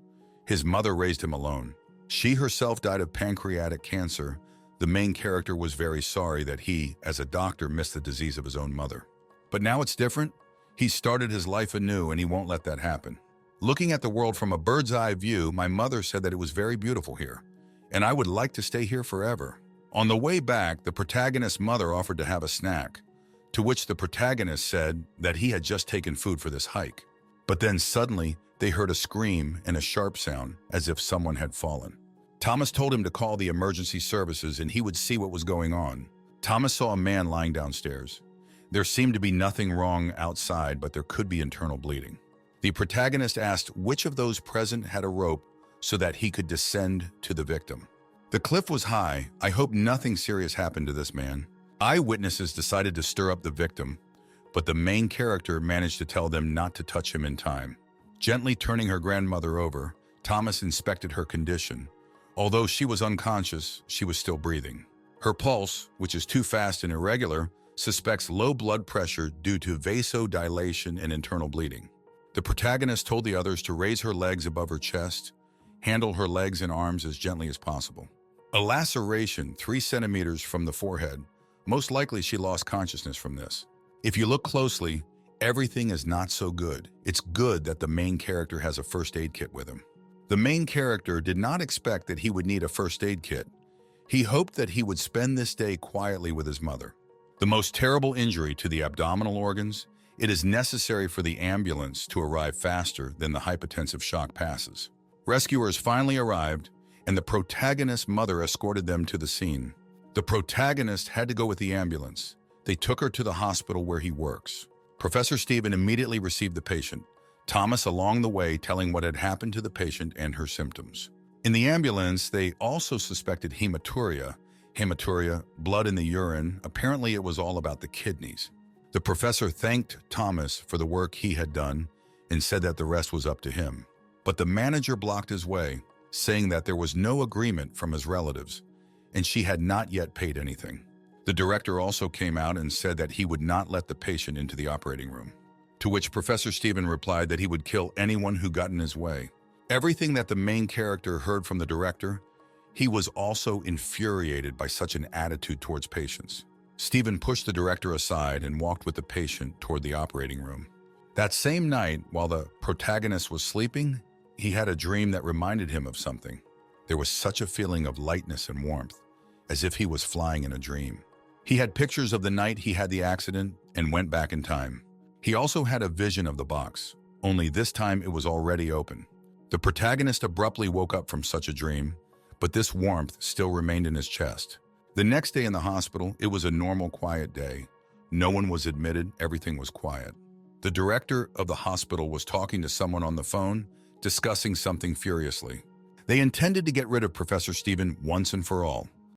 His mother raised him alone. She herself died of pancreatic cancer. The main character was very sorry that he, as a doctor, missed the disease of his own mother. But now it's different. He started his life anew, and he won't let that happen. Looking at the world from a bird's eye view, my mother said that it was very beautiful here, and I would like to stay here forever. On the way back, the protagonist's mother offered to have a snack, to which the protagonist said that he had just taken food for this hike. But then suddenly, they heard a scream and a sharp sound, as if someone had fallen. Thomas told him to call the emergency services and he would see what was going on. Thomas saw a man lying downstairs. There seemed to be nothing wrong outside, but there could be internal bleeding. The protagonist asked which of those present had a rope so that he could descend to the victim. The cliff was high. I hope nothing serious happened to this man. Eyewitnesses decided to stir up the victim, but the main character managed to tell them not to touch him in time. Gently turning her grandmother over, Thomas inspected her condition. Although she was unconscious, she was still breathing. Her pulse, which is too fast and irregular, suspects low blood pressure due to vasodilation and internal bleeding. The protagonist told the others to raise her legs above her chest. handle her legs and arms as gently as possible. A laceration 3 centimeters from the forehead. Most likely she lost consciousness from this. If you look closely, everything is not so good. It's good that the main character has a first aid kit with him. The main character did not expect that he would need a first aid kit. He hoped that he would spend this day quietly with his mother. The most terrible injury to the abdominal organs, it is necessary for the ambulance to arrive faster than the hypotensive shock passes. Rescuers finally arrived, and the protagonist's mother escorted them to the scene. The protagonist had to go with the ambulance. They took her to the hospital where he works. Professor Stephen immediately received the patient, Thomas along the way telling what had happened to the patient and her symptoms. In the ambulance, they also suspected hematuria, blood in the urine. Apparently it was all about the kidneys. The professor thanked Thomas for the work he had done and said that the rest was up to him. But the manager blocked his way, saying that there was no agreement from his relatives, and she had not yet paid anything. The director also came out and said that he would not let the patient into the operating room, to which Professor Stephen replied that he would kill anyone who got in his way. Everything that the main character heard from the director, he was also infuriated by such an attitude towards patients. Stephen pushed the director aside and walked with the patient toward the operating room. That same night, while the protagonist was sleeping, he had a dream that reminded him of something. There was such a feeling of lightness and warmth, as if he was flying in a dream. He had pictures of the night he had the accident and went back in time. He also had a vision of the box, only this time it was already open. The protagonist abruptly woke up from such a dream, but this warmth still remained in his chest. The next day in the hospital, it was a normal, quiet day. No one was admitted, everything was quiet. The director of the hospital was talking to someone on the phone, discussing something furiously. They intended to get rid of Professor Stephen once and for all.